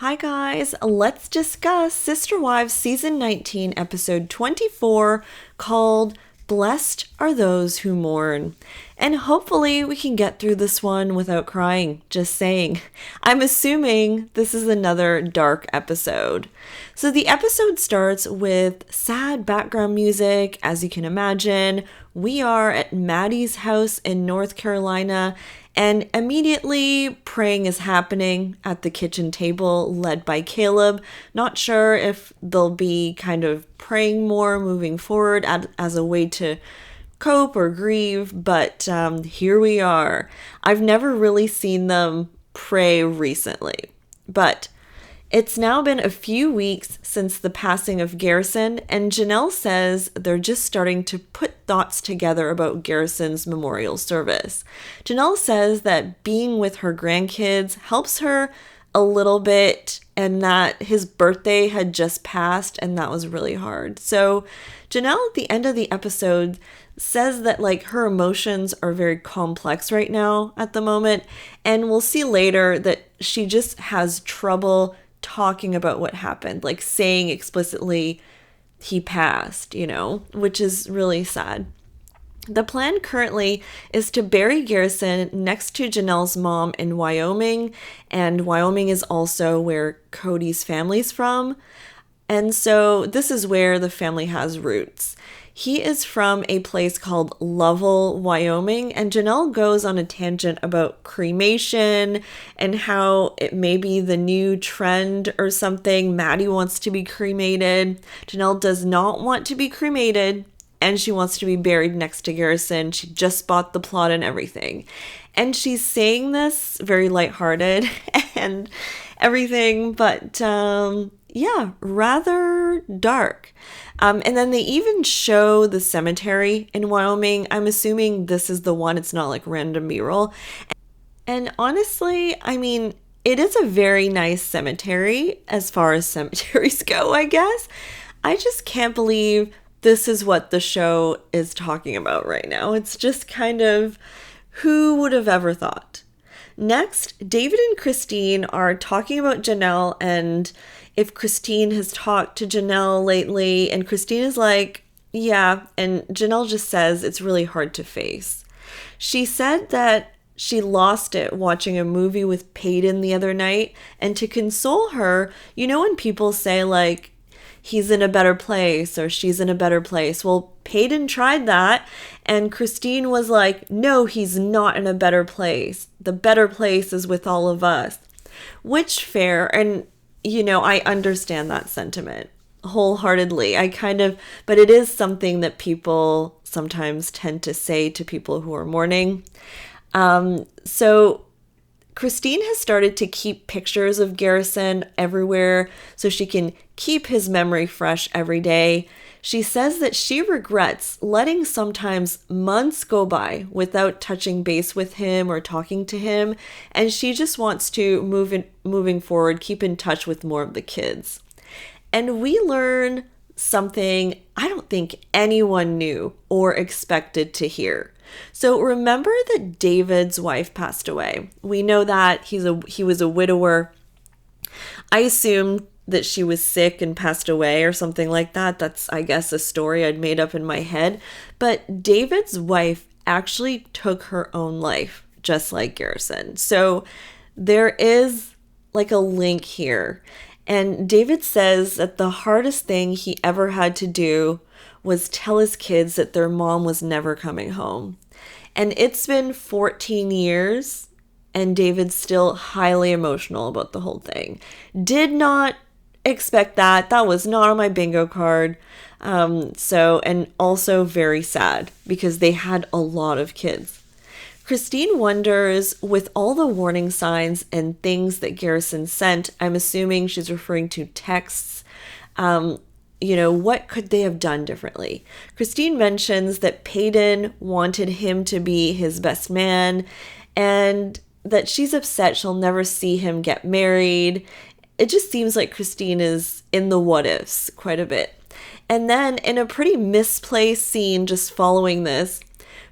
Hi guys, let's discuss Sister Wives Season 19, Episode 24, called Blessed Are Those Who Mourn. And hopefully we can get through this one without crying, just saying. I'm assuming this is another dark episode. So the episode starts with sad background music, as you can imagine. We are at Maddie's house in North Carolina, and immediately praying is happening at the kitchen table led by Caleb. Not sure if they'll be kind of praying more moving forward as a way to cope or grieve, but here we are. I've never really seen them pray recently, but it's now been a few weeks since the passing of Garrison, and Janelle says they're just starting to put thoughts together about Garrison's memorial service. Janelle says that being with her grandkids helps her a little bit, and that his birthday had just passed, and that was really hard. So Janelle, at the end of the episode, says that her emotions are very complex right now at the moment, and we'll see later that she just has trouble talking about what happened, saying explicitly he passed, which is really sad. The plan currently is to bury Garrison next to Janelle's mom in Wyoming, and Wyoming is also where Kody's family's from. And so this is where the family has roots. He is from a place called Lovell, Wyoming, and Janelle goes on a tangent about cremation and how it may be the new trend or something. Maddie wants to be cremated. Janelle does not want to be cremated, and she wants to be buried next to Garrison. She just bought the plot and everything. And she's saying this very lighthearted and everything, but rather dark. And then they even show the cemetery in Wyoming. I'm assuming this is the one. It's not random B-roll. And honestly, it is a very nice cemetery as far as cemeteries go, I guess. I just can't believe this is what the show is talking about right now. It's just kind of, who would have ever thought? Next, David and Christine are talking about Janelle and if Christine has talked to Janelle lately, and Christine is like, yeah, and Janelle just says it's really hard to face. She said that she lost it watching a movie with Peyton the other night, and to console her, when people say he's in a better place or she's in a better place. Well, Peyton tried that, and Christine was like, no, he's not in a better place. The better place is with all of us. Which fair, and I understand that sentiment wholeheartedly. But it is something that people sometimes tend to say to people who are mourning. So Christine has started to keep pictures of Garrison everywhere so she can keep his memory fresh every day. She says that she regrets letting sometimes months go by without touching base with him or talking to him, and she just wants to moving forward, keep in touch with more of the kids. And we learn something I don't think anyone knew or expected to hear. So remember that David's wife passed away. We know that he was a widower. I assumed that she was sick and passed away or something like that. That's, I guess, a story I'd made up in my head. But David's wife actually took her own life, just like Garrison. So there is a link here. And David says that the hardest thing he ever had to do was tell his kids that their mom was never coming home. And it's been 14 years, and David's still highly emotional about the whole thing. Did not expect that. That was not on my bingo card. And also very sad because they had a lot of kids. Christine wonders, with all the warning signs and things that Garrison sent, I'm assuming she's referring to texts, what could they have done differently? Christine mentions that Peyton wanted him to be his best man and that she's upset she'll never see him get married. It just seems like Christine is in the what ifs quite a bit. And then in a pretty misplaced scene just following this,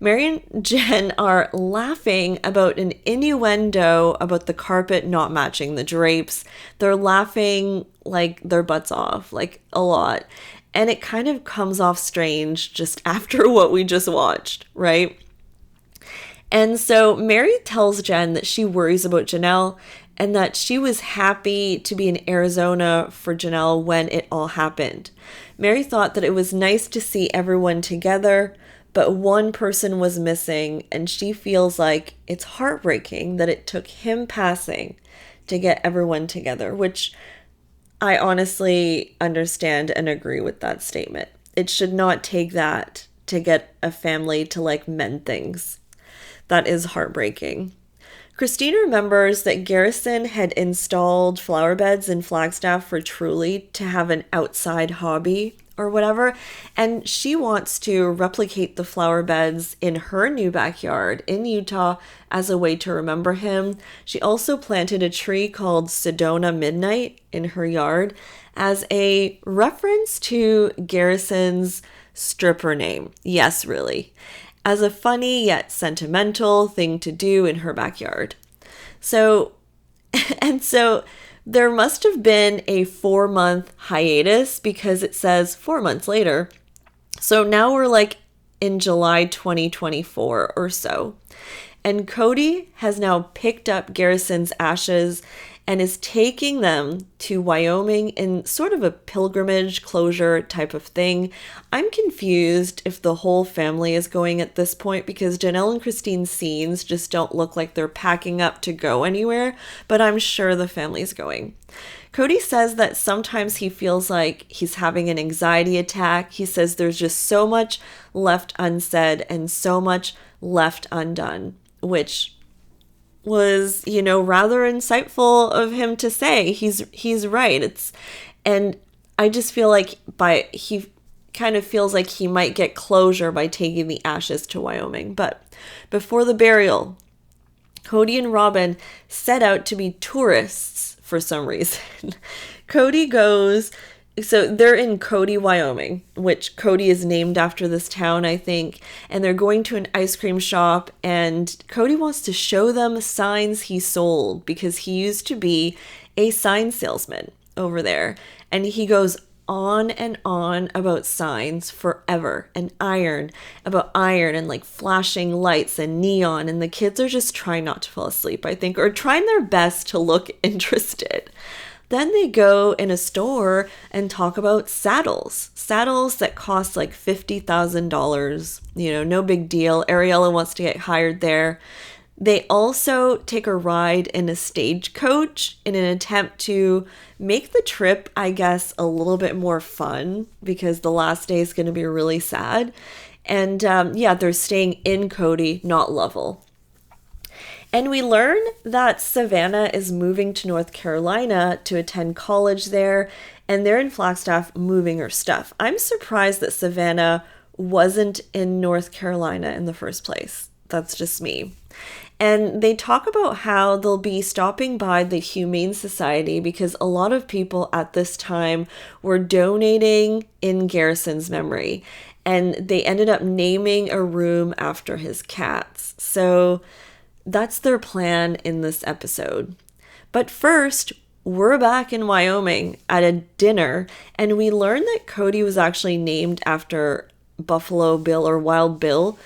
Mary and Jen are laughing about an innuendo about the carpet not matching the drapes. They're laughing like their butts off, like a lot. And it kind of comes off strange just after what we just watched, right? And so Mary tells Jen that she worries about Janelle and that she was happy to be in Arizona for Janelle when it all happened. Mary thought that it was nice to see everyone together, but one person was missing, and she feels like it's heartbreaking that it took him passing to get everyone together, which I honestly understand and agree with that statement. It should not take that to get a family to like mend things. That is heartbreaking. Christine remembers that Garrison had installed flower beds in Flagstaff for Truly to have an outside hobby or whatever, and she wants to replicate the flower beds in her new backyard in Utah as a way to remember him. She also planted a tree called Sedona Midnight in her yard as a reference to Garrison's stripper name. Yes, really. As a funny yet sentimental thing to do in her backyard. So there must have been a 4-month hiatus because it says 4 months later. So now we're like in July 2024 or so. And Kody has now picked up Garrison's ashes and is taking them to Wyoming in sort of a pilgrimage closure type of thing. I'm confused if the whole family is going at this point because Janelle and Christine's scenes just don't look like they're packing up to go anywhere, but I'm sure the family's going. Kody says that sometimes he feels like he's having an anxiety attack. He says there's just so much left unsaid and so much left undone, which was, rather insightful of him to say. He's right. And I just feel like he kind of feels like he might get closure by taking the ashes to Wyoming. But before the burial, Kody and Robin set out to be tourists for some reason. So they're in Kody, Wyoming, which Kody is named after this town, I think. And they're going to an ice cream shop, and Kody wants to show them signs he sold because he used to be a sign salesman over there. And he goes on and on about signs forever and about iron and like flashing lights and neon. And the kids are just trying not to fall asleep, I think, or trying their best to look interested. Then they go in a store and talk about saddles that cost like $50,000. No big deal. Ariella wants to get hired there. They also take a ride in a stagecoach in an attempt to make the trip, I guess, a little bit more fun because the last day is going to be really sad. And they're staying in Kody, not Lovell. And we learn that Savannah is moving to North Carolina to attend college there, and they're in Flagstaff moving her stuff. I'm surprised that Savannah wasn't in North Carolina in the first place. That's just me. And they talk about how they'll be stopping by the Humane Society because a lot of people at this time were donating in Garrison's memory, and they ended up naming a room after his cats. So that's their plan in this episode. But first, we're back in Wyoming at a dinner, and we learn that Kody was actually named after Buffalo Bill or Wild Bill.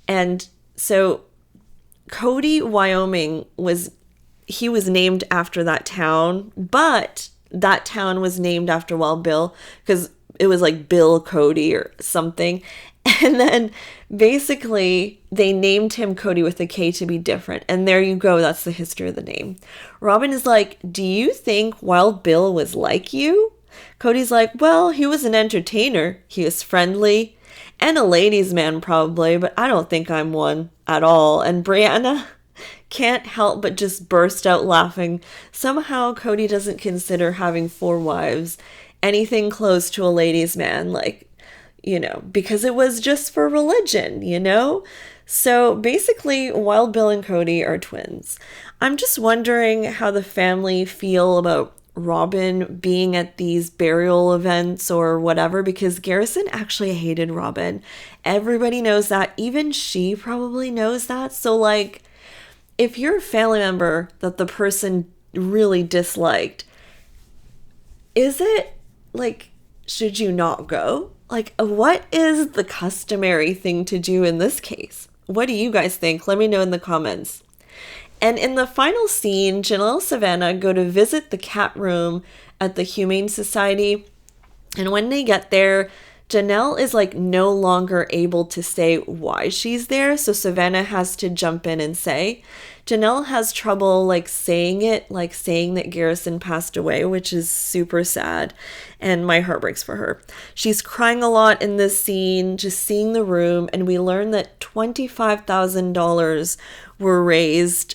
And so Kody, Wyoming was named after that town, but that town was named after Wild Bill because it was like Bill Kody or something. And then basically they named him Kody with a K to be different. And there you go. That's the history of the name. Robin is like, do you think Wild Bill was like you? Cody's like, well, he was an entertainer. He was friendly and a ladies' man probably, but I don't think I'm one at all. And Brianna can't help but just burst out laughing. Somehow Kody doesn't consider having 4 wives anything close to a ladies' man, because it was just for religion, So basically, Wild Bill and Kody are twins. I'm just wondering how the family feel about Robin being at these burial events or whatever, because Garrison actually hated Robin. Everybody knows that. Even she probably knows that. So, like, if you're a family member that the person really disliked, is it, like, should you not go? Like, what is the customary thing to do in this case? What do you guys think? Let me know in the comments. And in the final scene, Janelle and Savannah go to visit the cat room at the Humane Society. And when they get there, Janelle is like no longer able to say why she's there. So Savannah has to jump in and say. Janelle has trouble like saying it, like saying that Garrison passed away, which is super sad. And my heart breaks for her. She's crying a lot in this scene, just seeing the room. And we learn that $25,000 were raised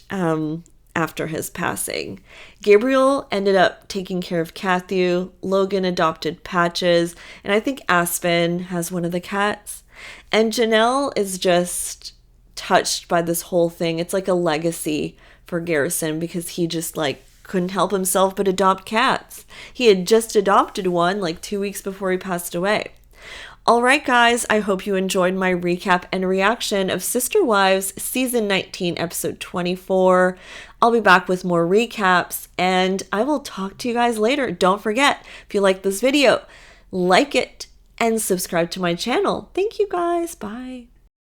after his passing. Gabriel ended up taking care of Kathy. Logan adopted Patches. And I think Aspen has one of the cats. And Janelle is just touched by this whole thing. It's like a legacy for Garrison because he just like couldn't help himself but adopt cats. He had just adopted one like 2 weeks before he passed away. All right, guys, I hope you enjoyed my recap and reaction of Sister Wives Season 19, Episode 24. I'll be back with more recaps, and I will talk to you guys later. Don't forget, if you like this video, like it and subscribe to my channel. Thank you, guys. Bye.